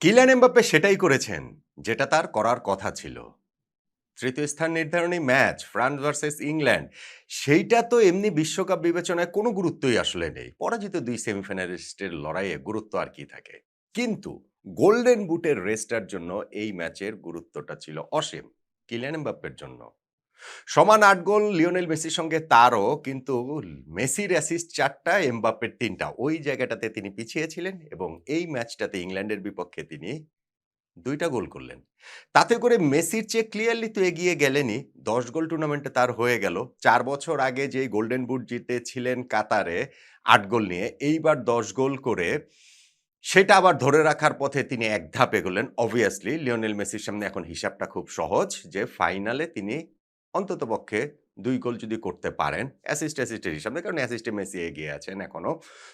Kylian Mbappe সেটাই করেছেন, যেটা তার করার কথা ছিল। তৃতীয় স্থান নির্ধারণী ম্যাচ ফ্রান্স ভার্সেস ইংল্যান্ড, সেইটা তো এমনি বিশ্বকাপ বিবেচনায় কোনো গুরুত্বই আসলে নেই। পরাজিত দুই সেমিফাইনালিস্টের লড়াইয়ে গুরুত্ব আর কি থাকে? কিন্তু গোল্ডেন বুটের রেসটার জন্য এই ম্যাচের গুরুত্বটা ছিল অসীম, কিলিয়ান এমবাপ্পের জন্য। সমান ৮ গোল লিওনেল মেসির সঙ্গে তারও, কিন্তু মেসির অ্যাসিস্ট ৪ টা, এমবাপ্পের ৩ টা। ওই জায়গাটাতে তিনি পিছিয়ে ছিলেন এবং এই ম্যাচটাতে ইংল্যান্ডের বিপক্ষে তিনি ২ টা গোল করলেন। তাতে করে মেসির চেয়ে ক্লিয়ারলি তো এগিয়ে গেলেনই। ১০ গোল টুর্নামেন্টে তার হয়ে গেল। ৪ বছর আগে যেই গোল্ডেন বুট জিতেছিলেন কাতারে ৮ গোল নিয়ে, এইবার ১০ গোল করে সেটা আবার ধরে রাখার পথে তিনি এক ধাপ এগোলেন। অবভিয়াসলি লিওনেল মেসির সামনে এখন হিসাবটা খুব সহজ যে ফাইনালে তিনি অন্ততপক্ষে ২ গোল যদি করতে পারেন, অ্যাসিস্টের হিসাবে, কারণ অ্যাসিস্টে মেসি এগিয়ে আছেন এখনো।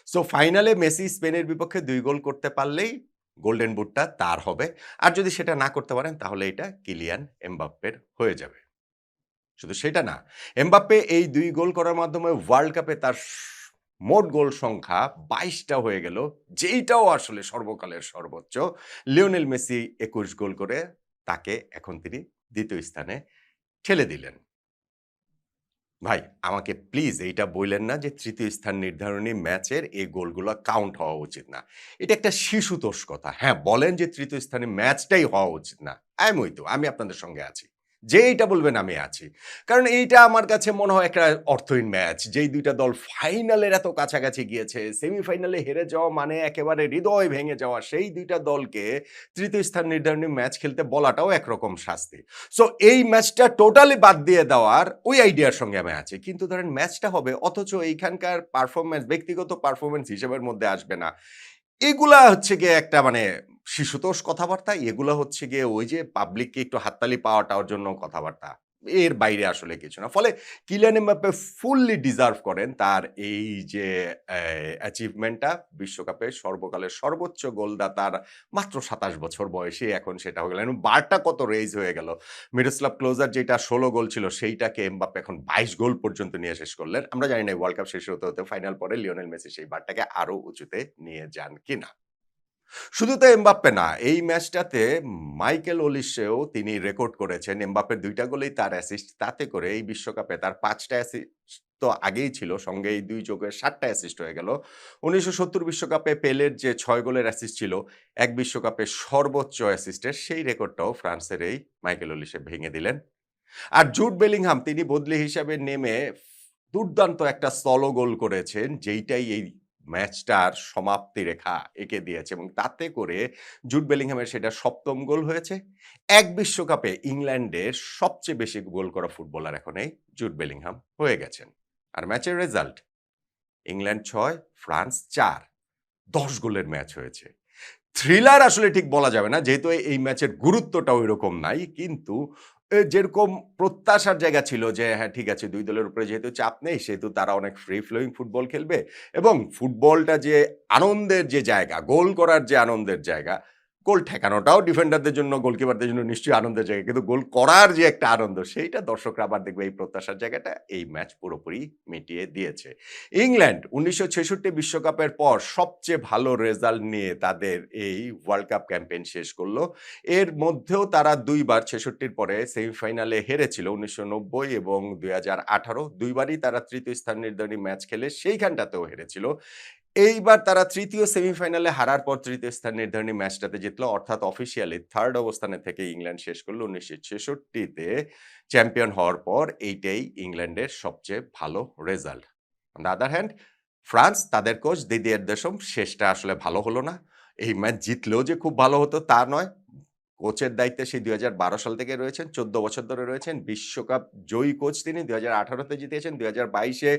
সো ফাইনালে মেসি স্পেনের বিপক্ষে ২ গোল করতে পারলেই গোল্ডেন বুটটা তার হবে। আর যদি সেটা না করতে পারেন তাহলে এটা কিলিয়ান এমবাপ্পের হয়ে যাবে। শুধু সেটা না, এমবাপ্পে এই ২ গোল করার মাধ্যমে ওয়ার্ল্ড কাপে তার মোট গোল সংখ্যা ২২ টা হয়ে গেল। যেইটাও আসলে সর্বকালের সর্বোচ্চ। লিওনেল মেসি ২১ গোল করে তাকে এখন তিনি ২য় স্থানে ঠেলে দিলেন। ভাই, আমাকে প্লিজ এইটা বইলেন না যে ৩য় স্থান নির্ধারণী ম্যাচের এই গোলগুলা কাউন্ট হওয়া উচিত না। এটা একটা শিশুতোষ কথা। হ্যাঁ, বলেন যে ৩য় স্থানে ম্যাচটাই হওয়া উচিত না। আমি আপনাদের সঙ্গে আছি। যে এইটা বলবেন আমি আছি। কারণ এইটা আমার কাছে মনে হয় একটা অর্থহীন ম্যাচ। যেই ২ টা দল ফাইনালের এত কাছাকাছি গিয়েছে, সেমিফাইনালে হেরে যাওয়া মানে একেবারে হৃদয় ভেঙে যাওয়া সেই ২ টা দলকে ৩য় স্থান নির্ধারণী ম্যাচ খেলতে বলাটাও একরকম শাস্তি। সো এই ম্যাচটা টোটালি বাদ দিয়ে দেওয়ার ওই আইডিয়ার সঙ্গে আমি আছি। কিন্তু ধরেন ম্যাচটা হবে, অথচ এইখানকার পারফরম্যান্স ব্যক্তিগত পারফরম্যান্স হিসেবের মধ্যে আসবে না। এগুলা হচ্ছে গিয়ে একটা মানে শিশুতোষ কথাবার্তা। এগুলা হচ্ছে গিয়ে ওই যে পাবলিককে একটু হাততালি পাওয়াটার জন্য কথাবার্তা। এর বাইরে আসলে কিছু না। ফলে কিলিয়ান এমবাপ্পে ফুললি ডিজার্ভ করেন তার এই যে অ্যাচিভমেন্টটা, বিশ্বকাপে সর্বকালের সর্বোচ্চ গোলদাতার মাত্র ২৭ বছর বয়সে এখন সেটা হয়ে গেল। এবং বারটা কত রেইজ হয়ে গেল। মিরোস্লাভ ক্লোজার যেটা ১৬ গোল ছিল সেইটাকে এমবাপ্পে এখন ২২ গোল পর্যন্ত নিয়ে শেষ করলেন। আমরা জানি না ওয়ার্ল্ড কাপ শেষ হতে ফাইনাল পরে লিওনেল মেসি সেই বারটাকে আরো উঁচুতে নিয়ে যান কিনা। শুধু তো এমবাপ্পে না, এই ম্যাচটাতে মাইকেল ওলিসেও তিনি রেকর্ড করেছেন। এমবাপ্পের ২ টা গোলেই তার অ্যাসিস্ট। তাতে করে এই বিশ্বকাপে তার ৫ টা অ্যাসিস্ট তো আগেই ছিল। সঙ্গে এই ২ যোগে ৭ টা অ্যাসিস্ট হয়ে গেল। ১৯৭০ বিশ্বকাপে পেলের যে ৬ গোলের অ্যাসিস্ট ছিল, এক বিশ্বকাপে সর্বোচ্চ অ্যাসিস্টের সেই রেকর্ডটাও ফ্রান্সের এই মাইকেল ওলিসে ভেঙে দিলেন। আর জুড বেলিংহাম তিনি বদলি হিসাবে নেমে দুর্দান্ত একটা সলো গোল করেছেন, যেইটাই এই ম্যাচটার সমাপ্তি রেখা এঁকে দিয়েছে এবং তাতে করে জুড বেলিংহামের সেটা ৭ম গোল হয়েছে। এক বিশ্বকাপে ইংল্যান্ডের সবচেয়ে বেশি গোল করা ফুটবলার এখন এই জুড বেলিংহাম হয়ে গেছেন। আর ম্যাচের রেজাল্ট, ইংল্যান্ড ৬, ফ্রান্স ৪। ১০ গোলের ম্যাচ হয়েছে। থ্রিলার আসলে ঠিক বলা যাবে না, যেহেতু এই ম্যাচের গুরুত্বটা ঐরকম নাই। কিন্তু যেরকম প্রত্যাশার জায়গা ছিল যে হ্যাঁ, ঠিক আছে ২ দলের উপরে যেহেতু চাপ নেই সেহেতু তারা অনেক ফ্রি ফ্লোয়িং ফুটবল খেলবে এবং ফুটবলটা যে আনন্দের যে জায়গা, গোল করার যে আনন্দের জায়গা, গোল ঠেকানোটাও ডিফেন্ডারদের জন্য, গোলকিপারদের জন্য নিশ্চয়ই আনন্দের জায়গা। কিন্তু গোল করার যে একটা আনন্দ সেইটা দর্শকরা আবার দেখবে এই প্রত্যাশার জায়গাটা এই ম্যাচ পুরোপুরি মিটিয়ে দিয়েছে। ইংল্যান্ড ১৯৬৬ বিশ্বকাপের পর সবচেয়ে ভালো রেজাল্ট নিয়ে তাদের এই ওয়ার্ল্ড কাপ ক্যাম্পেইন শেষ করল। এর মধ্যেও তারা ২ বার ৬৬ র পরে সেমিফাইনালে হেরেছিল ১৯৯০ এবং ২০১৮। ২ বারই তারা ৩য় স্থান নির্ধারণী ম্যাচ খেলে সেইখানটাতেও হেরেছিল। এইবার তারা ৩য় সেমিফাইনালে হারার পর ৩য় স্থান নির্ধারণী ম্যাচটাতে জিতল। অর্থাৎ অফিসিয়ালি 3rd অবস্থানে থেকে ইংল্যান্ড শেষ করল। ১৯৬৬ তে চ্যাম্পিয়ন হওয়ার পর এইটাই ইংল্যান্ডের সবচেয়ে ভালো result. On the other hand, France তাদের কোচ দিদিয়ের দেশম শেষটা আসলে ভালো হলো না। এই ম্যাচ জিতলেও যে খুব ভালো হতো তা নয়। কোচের দায়িত্বে সেই ২০১২ সাল থেকে রয়েছেন, ১৪ বছর ধরে রয়েছেন। বিশ্বকাপ জয়ী কোচ তিনি। ২০১৮ তে জিতিয়েছেন, ২০২২ এ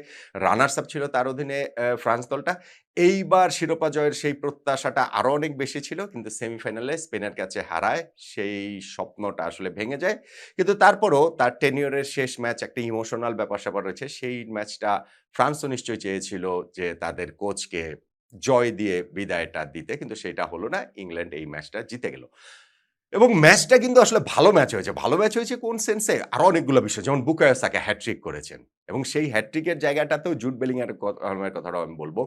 রানার্স আপ ছিল তার অধীনে ফ্রান্স দলটা। এইবার শিরোপা জয়ের সেই প্রত্যাশাটা আরো অনেক বেশি ছিল। কিন্তু সেমিফাইনালে স্পেনের কাছে হারায় সেই স্বপ্নটা আসলে ভেঙে যায়। কিন্তু তারপরও তার টেনিউরের শেষ ম্যাচ একটা ইমোশনাল ব্যাপার-স্যাপার রয়েছে। সেই ম্যাচটা ফ্রান্সও নিশ্চয়ই চেয়েছিল যে তাদের কোচকে জয় দিয়ে বিদায়টা দিতে। কিন্তু সেটা হলো না। ইংল্যান্ড এই ম্যাচটা জিতে গেল। এবং ম্যাচটা কিন্তু আসলে ভালো ম্যাচ হয়েছে। ভালো ম্যাচ হয়েছে কোন সেন্সে? আরো অনেকগুলো বিষয়। যেমন বুকায়ো সাকা হ্যাট্রিক করেছেন। এবং সেই হ্যাট্রিকের জায়গাটাতেও জুড বেলিংহামের কথাটাও আমি বলব।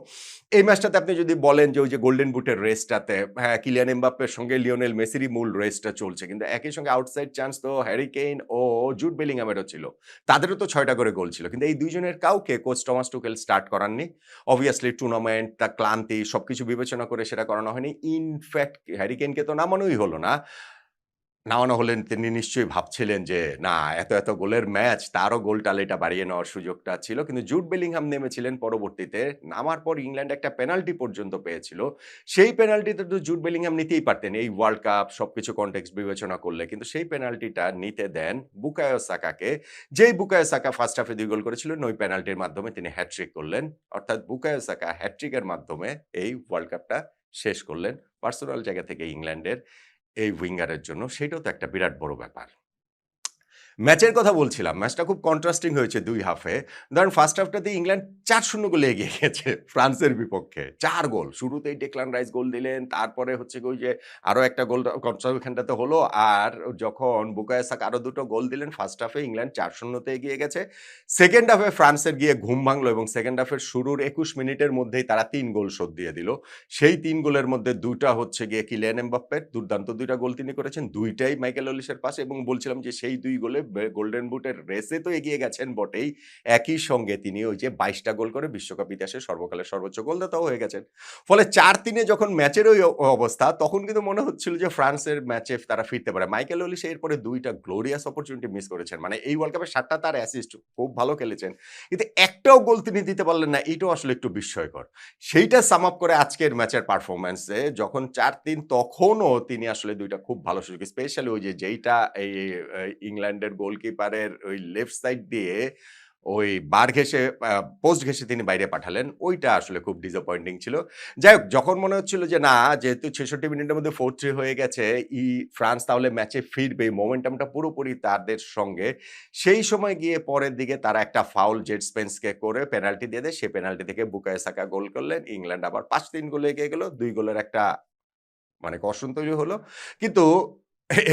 এই ম্যাচটাতে আপনি যদি বলেন যে ওই যে গোল্ডেন বুটের রেসটাতে হ্যাঁ, কিলিয়ান এমবাপ্পের সঙ্গে লিওনেল মেসিরই মূল রেসটা চলছে। কিন্তু একই সঙ্গে আউটসাইড চান্স তো হ্যারি কেইন ও জুড বেলিংহামেরও ছিল। তাদেরও তো ৬ টা করে গোল ছিল। কিন্তু এই ২ জনের কাউকে কোচ টমাস টুকেল স্টার্ট করাননি। অবভিয়াসলি টুর্নামেন্ট, তার ক্লান্তি সবকিছু বিবেচনা করে সেটা করানো হয়নি। ইনফ্যাক্ট হ্যারি কেইনকে তো নামানোই হলো না। নামানো হলেন তিনি নিশ্চয়ই ভাবছিলেন যে না এত গোলের ম্যাচ তারও গোল টালিটা বাড়িয়ে নেওয়ার সুযোগটা ছিল। কিন্তু জুড বেলিংহাম নেমেছিলেন পরবর্তীতে। নামার পর ইংল্যান্ড একটা পেনাল্টি পর্যন্ত পেয়েছিল। সেই পেনাল্টিতে তো জুড বেলিংহাম নিতেই পারতেন এই ওয়ার্ল্ড কাপ সবকিছু কনটেক্সট বিবেচনা করলে। কিন্তু সেই পেনাল্টিটা নিতে দেন বুকায়ো সাকাকে। যেই বুকায়ো সাকা ফার্স্ট হাফে ২ গোল করেছিলেন ওই পেনাল্টির মাধ্যমে তিনি হ্যাট্রিক করলেন। অর্থাৎ বুকায়ো সাকা হ্যাট্রিকের মাধ্যমে এই ওয়ার্ল্ড কাপটা শেষ করলেন। পার্সোনাল জায়গা থেকে ইংল্যান্ডের এই উইঙ্গারের জন্য সেটাও তো একটা বিরাট বড় ব্যাপার। ম্যাচের কথা বলছিলাম। ম্যাচটা খুব কন্ট্রাস্টিং হয়েছে ২ হাফে। ধরেন ফার্স্ট হাফটাতে ইংল্যান্ড ৪-০ গোলে এগিয়ে গেছে ফ্রান্সের বিপক্ষে। ৪ গোল। শুরুতেই ডেক্লান রাইস গোল দিলেন। তারপরে হচ্ছে গিয়ে ওই যে আরো একটা গোল ওইখানটাতে হলো। আর যখন বুকায়ো সাকা আরো ২ টো গোল দিলেন ফার্স্ট হাফে ইংল্যান্ড ৪-০ তে এগিয়ে গেছে। সেকেন্ড হাফে ফ্রান্সের গিয়ে ঘুম ভাঙলো এবং সেকেন্ড হাফের শুরুর ২১ মিনিটের মধ্যেই তারা ৩ গোল শোধ দিয়ে দিল। সেই ৩ গোলের মধ্যে ২ টা হচ্ছে গিয়ে কিলিয়ান এমবাপ্পের দুর্দান্ত ২ টা গোল তিনি করেছেন। ২ টাই মাইকেল ওলিসের পাশে এবং বলছিলাম যে সেই ২ গোলে গোল্ডেন বুটের রেসে তো এগিয়ে গেছেন বটেই। একই সঙ্গে তিনি ওই যে ২২ টা গোল করে বিশ্বকাপ ইতিহাসে সর্বকালের সর্বোচ্চ গোলদাতাও হয়ে গেছেন। ফলে ৪-৩ এ যখন ম্যাচের ওই অবস্থা তখন কিন্তু মনে হচ্ছিল যে ফ্রান্সের ম্যাচে তারা ফিরতে পারে। মাইকেল ওলিস এরপরে ২ টা গ্লোরিয়াস অপরচুনিটি মিস করেছেন। মানে এই ওয়ার্ল্ড কাপে ৭ টা তার অ্যাসিস্ট খুব ভালো খেলেছেন। কিন্তু একটাও গোল তিনি দিতে পারলেন না। এইটাও আসলে একটু বিস্ময়কর। সেইটা সাম আপ করে আজকের ম্যাচের পারফরম্যান্সে যখন ৪-৩ তখনও তিনি আসলে ২ টা খুব ভালো সুযোগ স্পেশালি ওই যে যেইটা এই ইংল্যান্ডের গোলকিপারের ওই লেফট সাইড দিয়ে ওই বার ঘেঁষে পোস্ট ঘেঁষে তিনি বাইরে পাঠালেন। ওইটা আসলে খুব ডিসঅ্যাপয়েন্টিং ছিল। যাই হোক যখন মনে হচ্ছিল যে না যেহেতু ৬৬ মিনিটের মধ্যে ৪-৩ হয়ে গেছে ফ্রান্স তাহলে ম্যাচে ফিরবে মোমেন্টামটা পুরোপুরি তাদের সঙ্গে। সেই সময় গিয়ে পরের দিকে তারা একটা ফাউল জেড স্পেন্সকে করে পেনাল্টি দিয়ে দেয়। সে পেনাল্টি থেকে বুকায়ো সাকা গোল করলেন। ইংল্যান্ড আবার ৫-৩ গোলে এগিয়ে গেল। ২ গোলের একটা মানে কষণ তৈরি হলো। কিন্তু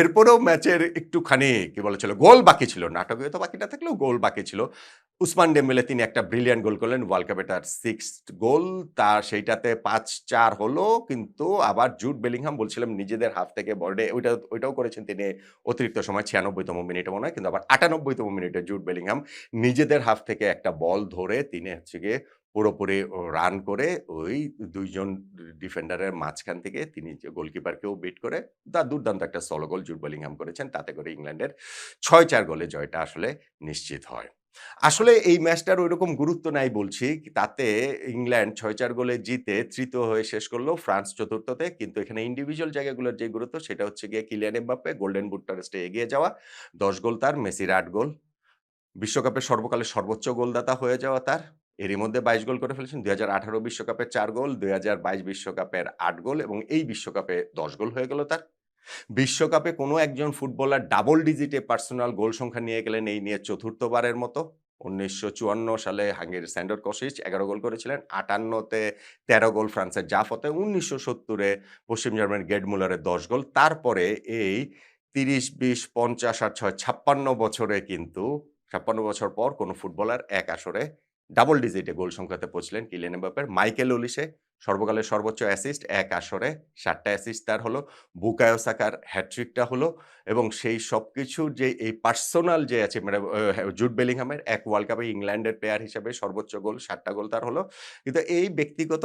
এরপরেও ম্যাচের একটুখানি কি বলা চলে গোল বাকি ছিল। নাটকীয়তা বাকি না থাকলেও গোল বাকি ছিল। উসমান ডেম্বেলে তিনি একটা ব্রিলিয়ান্ট গোল করলেন। ওয়ার্ল্ড কাপে তার 6th গোল। তার সেইটাতে ৫-৪ হলো। কিন্তু আবার জুড বেলিংহাম বলছিলাম নিজেদের হাফ থেকে বর্ডে ওইটাও করেছেন তিনি অতিরিক্ত সময় ৯৬ তম মিনিটে মনে হয়। কিন্তু আবার ৯৮ তম মিনিটে জুড বেলিংহাম নিজেদের হাফ থেকে একটা বল ধরে তিনি হচ্ছে গিয়ে পুরোপুরি রান করে ওই ২ জন ডিফেন্ডারের মাঝখান থেকে তিনি যে গোলকিপারকেও বিট করে দুর্দান্ত একটা সলো গোল জুড বেলিংহাম করেছেন। তাতে করে ইংল্যান্ডের ৬-৪ গোলে জয়টা আসলে নিশ্চিত হয়। আসলে এই ম্যাচটার ঐরকম গুরুত্ব নাই বলছি। তাতে ইংল্যান্ড ৬-৪ গোলে জিতে তৃতীয় হয়ে শেষ করল, ফ্রান্স চতুর্থতে। কিন্তু এখানে ইন্ডিভিজুয়াল জায়গাগুলোর যে গুরুত্ব সেটা হচ্ছে গিয়ে কিলিয়ান এমবাপ্পে গোল্ডেন বুটটা রেসে এগিয়ে যাওয়া। ১০ গোল তার, মেসির ৮ গোল। বিশ্বকাপের সর্বকালের সর্বোচ্চ গোলদাতা হয়ে যাওয়া তার। এরই মধ্যে ২২ গোল করে ফেলেছেন। ২০১৮ বিশ্বকাপে ৪ গোল, ২০২২ বিশ্বকাপের ৮ গোল এবং এই বিশ্বকাপে ১০ গোল হয়ে গেল তার। বিশ্বকাপে কোনো একজন ফুটবলার ডাবল ডিজিটে পার্সোনাল গোল সংখ্যা নিয়ে গেলেন এই নিয়ে চতুর্থবারের মতো। ১৯৫৪ সালে হাঙ্গেরির স্যান্ডর কসিচ ১১ গোল করেছিলেন। ৫৮ তে ১৩ গোল ফ্রান্সের জাফতে। ১৯৭০ এ পশ্চিম জার্মানির গেড মুলারের ১০ গোল। তারপরে এই ৩০, ২০, ৫০ আর ৬ ৫৬ বছরে কিন্তু ৫৬ বছর পর কোনো ফুটবলার এক আসরে ডাবল ডিজিটে গোল সংখ্যাতে পৌঁছলেন কিলিয়ান এমবাপ্পের। মাইকেল ওলিসে সর্বকালের সর্বোচ্চ অ্যাসিস্ট এক আসরে ৭ টা অ্যাসিস্ট তার হলো। বুকায়ো সাকার হ্যাট্রিকটা হলো এবং সেই সবকিছুর যে এই পার্সোনাল যে আছে মানে জুড বেলিংহামের এক ওয়ার্ল্ড কাপে ইংল্যান্ডের প্লেয়ার হিসেবে সর্বোচ্চ গোল ৭ টা গোল তার হলো। কিন্তু এই ব্যক্তিগত